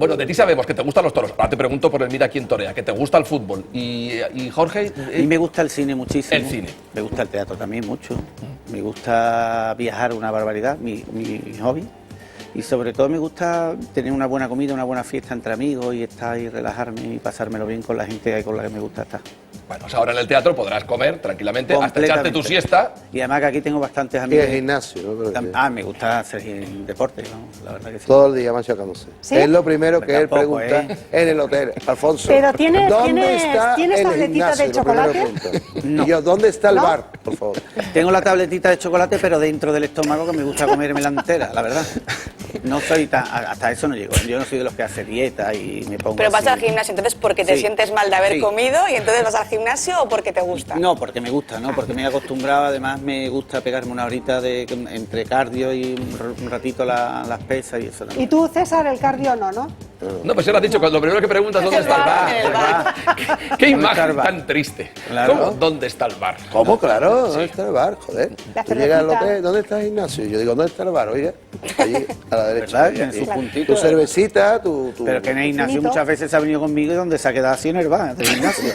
Bueno, de ti sabemos que te gustan los toros. Ahora te pregunto por el Mira quién torea, que te gusta el fútbol. Y Jorge... A mí me gusta el cine muchísimo. El cine. Me gusta el teatro también mucho. Me gusta viajar una barbaridad, mi hobby. Y sobre todo me gusta tener una buena comida, una buena fiesta entre amigos y estar y relajarme y pasármelo bien con la gente con la que me gusta estar. Bueno, pues ahora en el teatro podrás comer tranquilamente hasta echarte tu siesta. Y además que aquí tengo bastantes Y amigos. el gimnasio, ¿no? Me gusta hacer deporte, ¿no? La verdad que sí. Todo el día machacándose. ¿Sí? Es lo primero que él Tampoco, pregunta en el hotel. Alfonso, Pero ¿tienes ¿dónde está el tabletitas de gimnasio? Lo chocolate? primero que pregunta. No. Y yo, ¿dónde está el ¿No? bar? Por favor. Tengo la tabletita de chocolate, pero dentro del estómago, que me gusta comérmela entera, la verdad. No soy tan... Hasta eso no llego. Yo no soy de los que hace dieta y me pongo Pero vas así. al gimnasio entonces porque te Sí. sientes mal de haber Sí. comido y entonces vas al gimnasio o porque te gusta. No, porque me gusta, ¿no? Porque me he acostumbrado, además me gusta pegarme una horita entre cardio y un ratito las pesas y eso Y también. tú, César, el cardio no. No, pues ya lo has dicho, lo primero que preguntas es dónde está el bar. En el bar. ¿Qué ¿Dónde está el imagen bar? tan triste? Claro. ¿Cómo? ¿Dónde está el bar? ¿Cómo? Claro, ¿dónde está el bar? Joder. La Tú llegas al cervecita. hotel, ¿dónde está el gimnasio? Y yo digo, ¿dónde está el bar? Oiga, allí, a la derecha. ¿Verdad? Ahí, Tiene ahí. su puntito. Tu cervecita, tu... Pero que en el gimnasio Finito. muchas veces se ha venido conmigo y donde se ha quedado así en el bar, del gimnasio.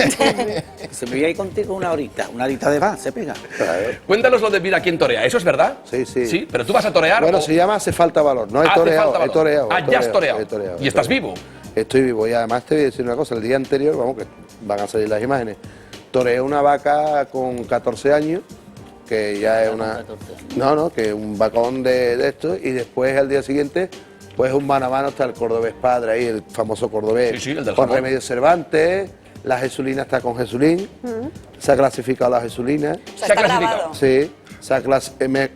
Se me voy a ir contigo una horita de bar, se pega. Claro. Cuéntanos lo de Mira quién torea, ¿eso es verdad? Sí, sí. Sí, pero tú vas a torear. Bueno, o- se llama Hace falta valor. No he Hace toreado, falta he valor. toreado. Ah, ya has toreado. he toreado, ¿Y estás vivo? Estoy vivo y además te voy a decir una cosa, el día anterior, vamos que van a salir las imágenes, toreé una vaca con 14 años, que ya es una... No, que es un vacón de esto, y después al día siguiente, pues un mano a mano está el cordobés padre ahí, el famoso cordobés, Sí, sí, el del con jamón. Remedios Cervantes, la Jesulina está con Jesulín, se ha clasificado la Jesulina, O sea, Se ha está clasificado. grabado. sí,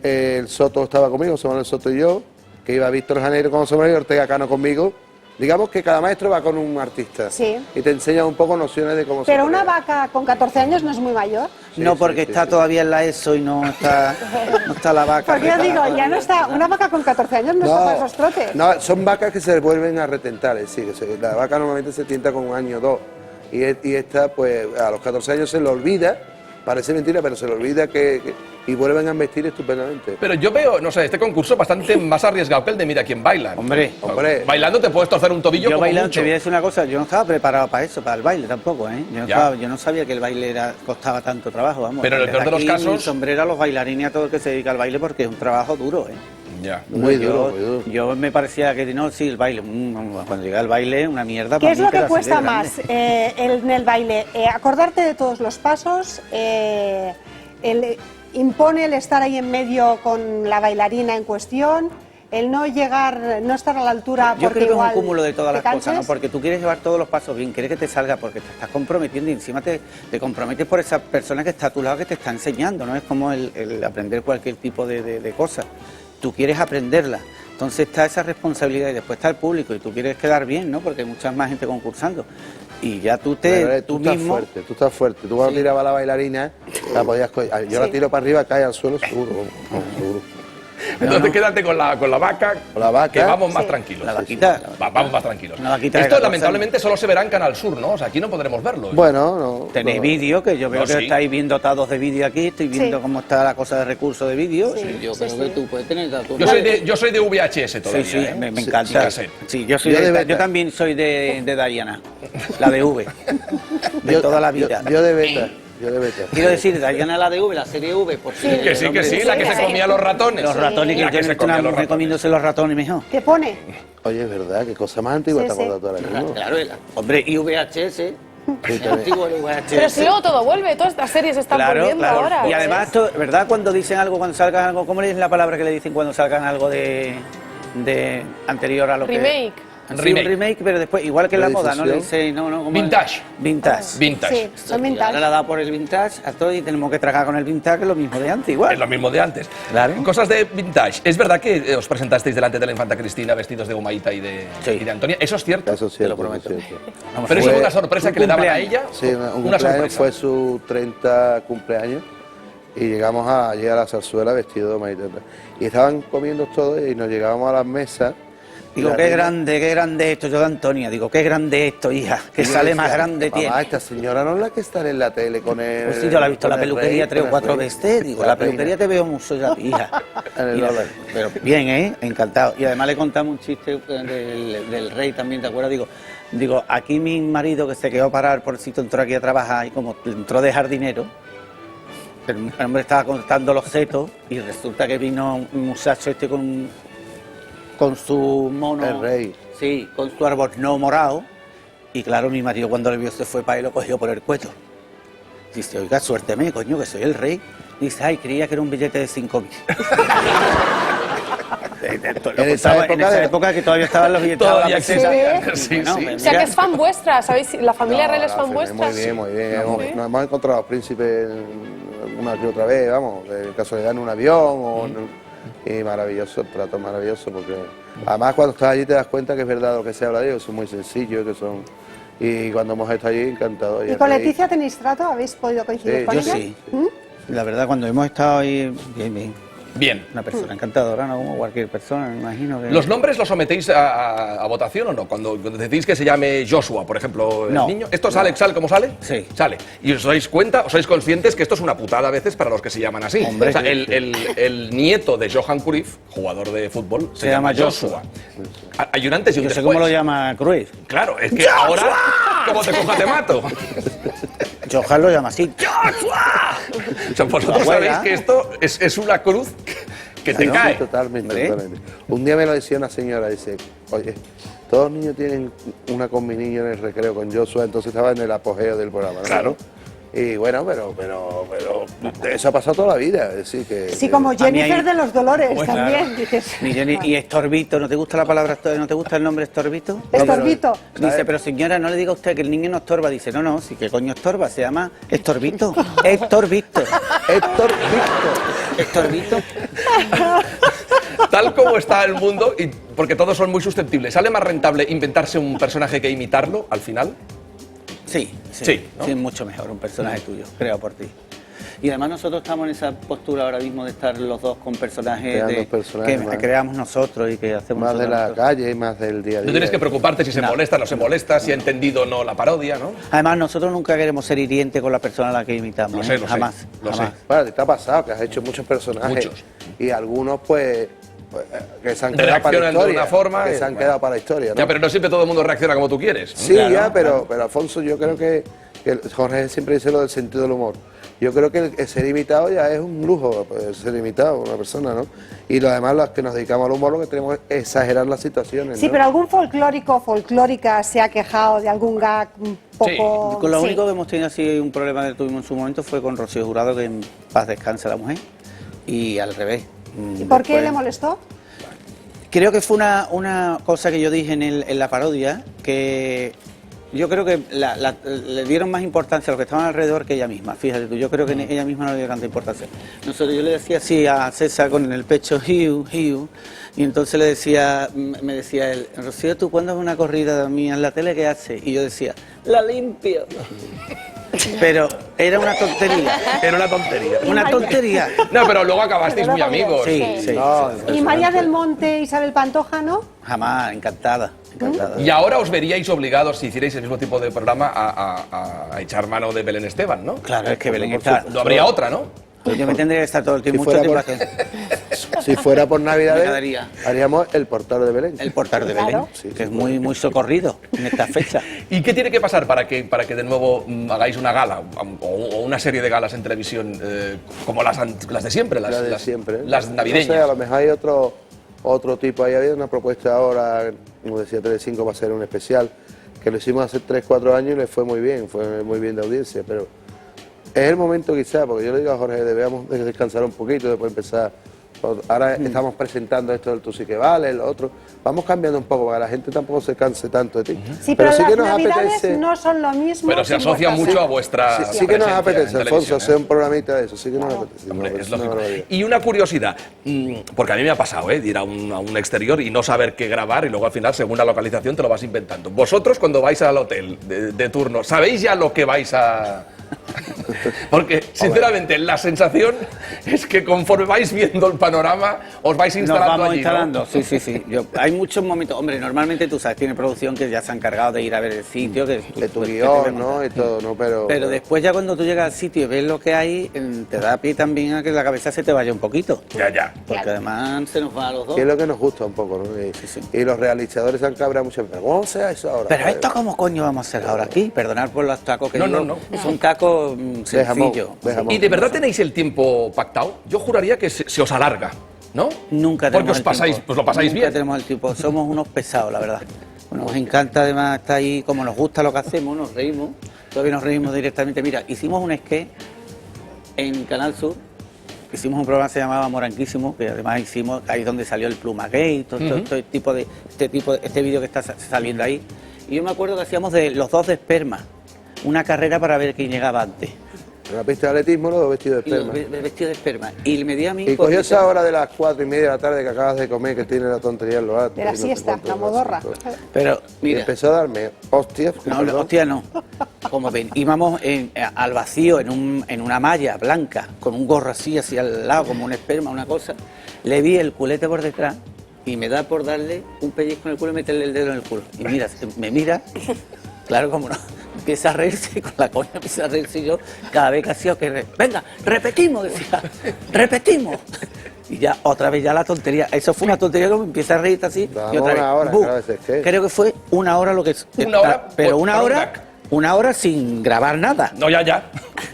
el Soto estaba conmigo, José Manuel Soto y yo, que iba Víctor Janeiro con José Manuel y Ortega Cano conmigo. Digamos que cada maestro va con un artista Sí. y te enseña un poco nociones de cómo se Pero una torea. vaca con 14 años no es muy mayor. No, porque sí, está sí. todavía en la ESO y no está la vaca. Porque yo digo, ya no está, una vaca con 14 años no, está para esos trotes. No, son vacas que se vuelven a retentar, es decir, la vaca normalmente se tienta con un año o dos y esta pues a los 14 años se le olvida, parece mentira, pero se le olvida y vuelven a embestir estupendamente. Pero yo veo, no sé, este concurso bastante más arriesgado que el de Mira quién baila. Hombre, Bailando te puedes torcer un tobillo yo como bailando, mucho. te voy a decir una cosa, yo no estaba preparado para eso, para el baile tampoco, ¿eh? Ya. Yo no sabía que el baile costaba tanto trabajo, vamos. Pero en el Desde peor de los aquí, casos- mi sombrero a los bailarines y a todo el que se dedica al baile porque es un trabajo duro, ¿eh? Ya. Muy Yo- duro, muy duro. Yo me parecía que no, sí, el baile, cuando llega el baile, una mierda. ¿Qué para es mí, lo que pero así de cuesta grande. más en el baile? ¿Acordarte de todos los pasos? ¿Impone el estar ahí en medio con la bailarina en cuestión? ¿El no llegar, no estar a la altura Yo porque creo que es un igual cúmulo de todas te las cosas, ¿no? canses? Porque tú quieres llevar todos los pasos bien, quieres que te salga porque te estás comprometiendo y encima te comprometes por esa persona que está a tu lado que te está enseñando, ¿no? Es como el aprender cualquier tipo de cosa. Tú quieres aprenderla. Entonces está esa responsabilidad y después está el público y tú quieres quedar bien, ¿no? Porque hay mucha más gente concursando. Y ya tú Pero, tú estás mismo... fuerte, tú estás fuerte. Tú cuando tirabas a la bailarina, la podías coger. Yo la tiro para arriba, cae al suelo, seguro. Seguro. Entonces quédate con la vaca, Con la vaca. que vamos más Sí. tranquilos. La vaquita. Vamos más tranquilos. Una vaquita de Esto 14 lamentablemente solo se verá en Canal Sur, ¿no? O sea, aquí no podremos verlo. Bueno, no. Tenéis no. vídeo, que yo veo No, que sí. estáis bien dotados de vídeo aquí, estoy viendo Sí. cómo está la cosa de recursos de vídeo. Sí, Yo sí, creo sí. que tú puedes tener... Yo soy de VHS todavía. Sí, sí, ¿eh? me Sí, encanta. cassette. Sí, yo soy Yo de beta. yo también soy de Dariana, la de V, de toda la vida. Yo de beta. Yo de beta. Quiero decir, Dariana la de V, la serie V, por si Que sí, la que se comía los ratones. los ratones, La que yo se me comía los estoy ratones. comiéndose los ratones mejor. ¿Qué pone? Oye, es verdad, qué cosa más antigua Sí, te sí. acuerdas tú ahora mismo. Claro, hombre, y VHS, el antiguo VHS. Pero si luego todo vuelve, todas estas series están volviendo ahora. Y además, ¿verdad? Cuando dicen algo, cuando salgan algo, ¿cómo es la palabra que le dicen cuando salgan algo de anterior a lo que... Remake. Sí, Remake. un remake, pero después, igual que en la moda, ¿no? Le Reedición. dice, no, ¿cómo es? Vintage. Vintage. Vintage. Sí, son Ahora vintage. la da por el vintage a todo y tenemos que tragar con el vintage, que es lo mismo de antes, igual. Es lo mismo de antes. Claro. Cosas de vintage. ¿Es verdad que os presentasteis delante de la infanta Cristina vestidos de Humaita y Sí. de Antonia? ¿Eso es cierto? Eso es cierto, Te lo prometo. eso es cierto. Vamos, Pero eso fue fue una sorpresa un que le daban a cumpleaños. ella. Sí, un Una cumpleaños, sorpresa. fue su 30 cumpleaños y llegamos a llegar a la zarzuela vestido de maiteta. Y estaban comiendo todos y nos llegábamos a las mesas Digo, La qué reina- grande esto, yo de Antonia, digo, qué grande esto, hija, que Y yo sale decía, más grande mamá, tiene. esta señora no es la que está en la tele con él. Pues sí, yo la he visto en la peluquería 3 o 4 veces, digo, la peluquería te veo mucho ya, hija. En el Mira, dólar. pero bien, encantado. Y además le contamos un chiste del rey también, ¿te acuerdas? Digo, aquí mi marido que se quedó parar, por si entró aquí a trabajar y como entró de jardinero, el hombre estaba cortando los setos y resulta que vino un muchacho este con su mono. El rey. Sí, con su albornoz morado. Y claro, mi marido cuando le vio se fue para él y lo cogió por el cuello. Dice, oiga, suérteme, coño, que soy el rey. Dice, ay, creía que era un billete de 5.000. En esa época que todavía estaban los billetes Todavía de la peseta. Sí, Bueno, sí. O sea, que es fan vuestra, ¿sabéis? La familia real es fan Muy vuestra. bien, muy bien. Sí. Nos hemos encontrado los príncipes una que otra vez, vamos, de casualidad en un avión. Y maravilloso, el trato maravilloso, porque además cuando estás allí te das cuenta que es verdad lo que se habla de ellos, son muy sencillos, que son... Y cuando hemos estado allí, encantado. ¿Y con Leticia tenéis trato? ¿Habéis podido coincidir Sí, con Yo ella? sí. ¿Mm? La verdad, cuando hemos estado ahí, bien. Bien. Una persona encantadora, ¿no? Como cualquier persona, me imagino que... ¿Los nombres los sometéis a votación o no? Cuando decís que se llame Joshua, por ejemplo, el No. niño. ¿Esto sale como sale? Sí. Sale. ¿Y os dais cuenta, os sois conscientes que esto es una putada a veces para los que se llaman así? Hombre, o sea, sí, el nieto de Johan Cruyff, jugador de fútbol, se llama Joshua. Hay un antes y un Yo sé después. cómo lo llama Cruyff. Claro, es que ahora, como te coja te mato. Johan lo llama así. O sea, vosotros La abuela. sabéis que esto es una cruz que te Sí, cae. totalmente, Hombre. totalmente. Un día me lo decía una señora, dice, oye, todos los niños tienen una con mi niño en el recreo con Joshua, entonces estaba en el apogeo del programa, ¿no? Claro. Y bueno, pero eso ha pasado toda la vida, es decir, que... Sí, como mí Jennifer hay- de los Dolores Pues también. Dices, Y Estorbito, ¿no te gusta la palabra, no te gusta el nombre Estorbito? Estorbito. Dice, pero señora, no le diga a usted que el niño no estorba. Dice, no, sí, que coño estorba, se llama Estorbito. Héctor Víctor. Héctor Víctor. Estorbito. Tal como está el mundo, y porque todos son muy susceptibles, ¿sale más rentable inventarse un personaje que imitarlo al final? Sí, Sí, ¿no? sí, mucho mejor un personaje tuyo, creado por ti. Y además nosotros estamos en esa postura ahora mismo de estar los dos con personajes, Creando personajes que más. creamos nosotros y que hacemos Más de la nosotros. calle y más del día a día. No tienes que preocuparte si se No. molesta o no se molesta, si ha entendido o no la parodia, ¿no? Además nosotros nunca queremos ser hirientes con la persona a la que imitamos. Lo sé, lo sé, jamás, lo jamás. sé. Bueno, te ha pasado que has hecho muchos personajes. Muchos. Y algunos, pues que se han quedado para la Reaccionan de historia. una forma, Que se han quedado para la historia, ¿no? Ya, pero no siempre todo el mundo reacciona como tú quieres. ¿no? Sí, Claro. ya, pero Alfonso, yo creo que Jorge siempre dice lo del sentido del humor. Yo creo que el ser imitado ya es un lujo, pues, ser imitado una persona, ¿no? Y lo demás, los que nos dedicamos al humor, lo que tenemos es exagerar las situaciones, Sí, ¿no? pero algún folclórica se ha quejado de algún gag un poco... Con lo Sí. único que hemos tenido así un problema que tuvimos en su momento fue con Rocío Jurado, que en paz descanse la mujer, y al revés. ¿Y por qué Después- le molestó? Creo que fue una cosa que yo dije en la parodia, que yo creo que le dieron más importancia a los que estaban alrededor que ella misma. Fíjate tú, yo creo que ella misma no le dio tanta importancia. Yo le decía así a César con el pecho, hiu, hiu, y entonces me decía él, Rocío, ¿tú cuándo ves una corrida mía en la tele, qué haces? Y yo decía, la limpio. Pero era una tontería. Era una tontería. Una tontería. No, pero luego acabasteis muy amigos. Sí, sí. No, ¿Y María del Monte, Isabel Pantoja, no? Jamás, encantada. Y ahora os veríais obligados, si hicierais el mismo tipo de programa, a echar mano de Belén Esteban, ¿no? Claro, es que Belén está... No habría otra, ¿no? Pues yo me tendría que estar todo el tiempo, Si mucho fuera tiempo por- haciendo Si fuera por Me Navidades, quedaría. haríamos el portal de Belén. el portal de Belén, Claro. que es muy socorrido en esta fecha. ¿Y qué tiene que pasar para que de nuevo hagáis una gala o una serie de galas en televisión como las de siempre, La de siempre. las navideñas? No sé, a lo mejor hay otro tipo. Ahí había una propuesta ahora, como decía Telecinco, va a ser un especial, que lo hicimos hace 3-4 años y le fue muy bien de audiencia, pero es el momento quizá, porque yo le digo a Jorge, debemos de descansar un poquito, después empezar. Ahora estamos presentando esto del Tú sí que vale, lo otro. Vamos cambiando un poco para que la gente tampoco se canse tanto de ti. Sí, pero sí las que nos navidades apetece. no son lo mismo. Pero se sin asocia vuestras- mucho a vuestra Sí, sí que nos presencia apetece, en Alfonso, televisión, hacer un programita de eso, sí que nos apetece. Hombre, No, es una lógico. barbaridad. Y una curiosidad, porque a mí me ha pasado, de ir a un exterior y no saber qué grabar y luego al final, según la localización, te lo vas inventando. Vosotros, cuando vais al hotel de turno, ¿sabéis ya lo que vais a Porque, sinceramente, la sensación es que conforme vais viendo el panorama, os vais Nos instalando vamos allí, ¿no? instalando, sí. Hay muchos momentos, hombre, normalmente tú sabes, tiene producción que ya se ha encargado de ir a ver el sitio, De tu guión, ¿no? Y todo, ¿no? Pero después ya cuando tú llegas al sitio y ves lo que hay, te da pie también a que la cabeza se te vaya un poquito. Ya. Porque además se nos va a los dos. Que es lo que nos gusta un poco, ¿no? Y los realizadores se han cabreado muchas veces. ¿Cómo sea eso ahora? Pero esto, ¿cómo coño vamos a hacer ahora aquí? Perdonar por los tacos que No, digo. no. Son tacos De jamón, sencillos. de jamón. ¿Y de verdad tenéis el tiempo pactado? Yo juraría que se os alarga, ¿no? Nunca tenemos Porque os el pasáis, tiempo. pues lo pasáis Nunca bien. tenemos el tiempo. Somos unos pesados, la verdad. Nos encanta además estar ahí, como nos gusta lo que hacemos, nos reímos. Todavía nos reímos directamente. Mira, hicimos un sketch en Canal Sur. Hicimos un programa que se llamaba Moranquísimo, que además hicimos, ahí es donde salió el Pluma Gay, este vídeo que está saliendo ahí. Y yo me acuerdo que hacíamos de los dos de esperma, una carrera para ver quién llegaba antes. En la pista de atletismo, los dos vestidos de Y los esperma. vestidos de esperma. Y me di a mí... Y cogió esa hora de las 4:30 de la tarde que acabas de comer, que tiene la tontería en los actos. De la y no sé siesta, cuánto, la no sé modorra. cuánto. Pero, Y mira... empezó a darme hostias. No, perdón. hostia, no. Como ven, íbamos al vacío en una malla blanca, con un gorro así al lado, como un esperma, una cosa. Le vi el culete por detrás y me da por darle un pellizco en el culo y meterle el dedo en el culo. Y mira, me mira, claro, como no, empieza a reírse, con la coña empieza a reírse y yo, cada vez que hacía que... Venga, repetimos, decía, repetimos. Y ya, otra vez ya la tontería. Eso fue una tontería que me empieza a reír así. Vamos Y otra vez, una hora, ¡bum! cada vez es que- Creo que fue una hora lo que... Una hora pero por- una para un hora... gag. Una hora sin grabar nada. No, ya.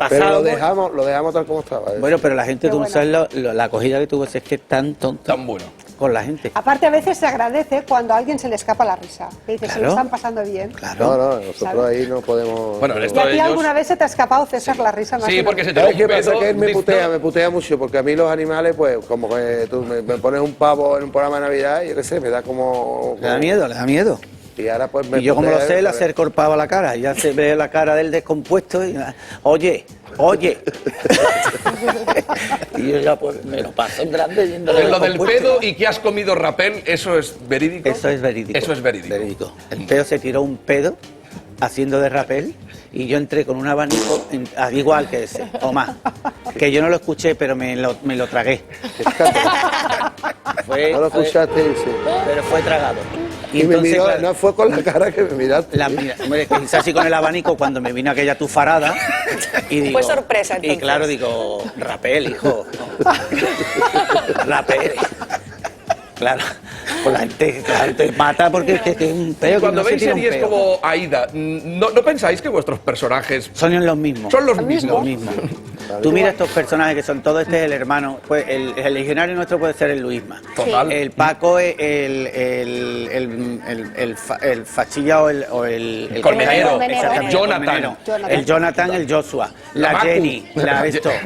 Pero Pasado, lo dejamos tal como estaba. bueno, pero la gente, Qué tú no bueno. sabes la acogida que tuvo, es que es tan tonta Tan bueno. con la gente. Aparte, a veces se agradece cuando a alguien se le escapa la risa. Que dice, se Claro. lo están pasando bien. Claro. No, nosotros ¿Sabes? ahí no podemos... Bueno, no- esto- ¿Y a ti ellos- alguna vez se te ha escapado, César, la risa? más Sí, que porque no? se te ¿Sabes va qué un pasa? pedo, Que él me dice, putea mucho, porque a mí los animales, pues, como que tú me pones un pavo en un programa de Navidad y yo qué sé, me da como... Le da miedo, le da miedo. Y ahora pues me Y yo como lo putea, sé, le pues, acerco el pavo a la cara. Y ya se ve la cara del descompuesto y... Oye. Y yo ya pues me lo paso en grande yendo Lo del pedo y que has comido rapel, ¿eso es verídico? Eso es verídico. Eso es verídico. El pedo se tiró un pedo haciendo de rapel y yo entré con un abanico igual que ese, o más. Que yo no lo escuché, pero me lo tragué. Fue, No lo escuchaste, sí. pero fue tragado. Y me entonces, miró, claro, no fue con la cara que me miraste. hombre, que hice así con el abanico cuando me vino aquella tufarada. Y digo, Fue sorpresa, Y entonces. claro, digo, rapel, hijo. Rapel. Claro, pues la gente mata porque es que es un peo. que Cuando no se veis tira un series peo. como Aida, ¿no pensáis que vuestros personajes Son los mismos. son los mismos? Lo mismo. Tú miras estos personajes que son todos, este es el hermano, pues el legionario nuestro puede ser el Luisma. Total. El Paco es el fachilla o el colmenero. Exactamente, Jonathan. El Jonathan, el Joshua, La la Macu. Jenny,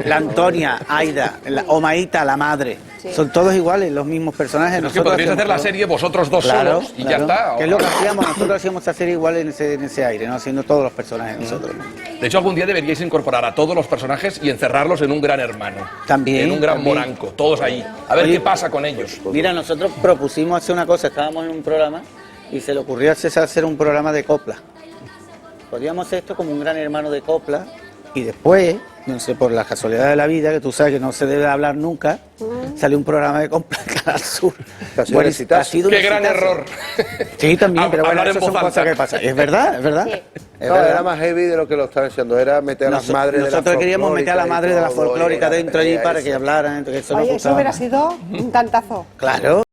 la Antonia, Aida, la Omaita, la madre. Son todos iguales, los mismos personajes. Es que Nosotros podríais hacemos hacer la todo. serie vosotros dos Claro, solos y claro. ya está. Que es lo que hacíamos, nosotros hacíamos esa serie igual en ese aire, ¿no? Haciendo todos los personajes nosotros. De hecho, algún día deberíais incorporar a todos los personajes y encerrarlos en un gran hermano. También, En un gran también. moranco, todos ahí. A ver Oye, qué pasa con ellos. Mira, nosotros propusimos hacer una cosa, estábamos en un programa y se le ocurrió a César hacer un programa de copla. Podríamos hacer esto como un gran hermano de copla y después, no sé, por la casualidad de la vida, que tú sabes que no se debe hablar nunca, salió un programa de copla en Canal Sur. Ha sido un exitazo. ha sido un Qué gran exitazo. error. Sí, también, pero bueno, Hablar en eso son voz cosas alta. que pasan. Es verdad, es verdad. Sí. Es No, verdad. era más heavy de lo que lo estaban haciendo, era meter a las madres de la Nosotros queríamos meter a la madre de la folclórica folclórica dentro allí para que eso. hablaran, que eso nos Oye, eso gustaba hubiera más. sido un tantazo. Claro.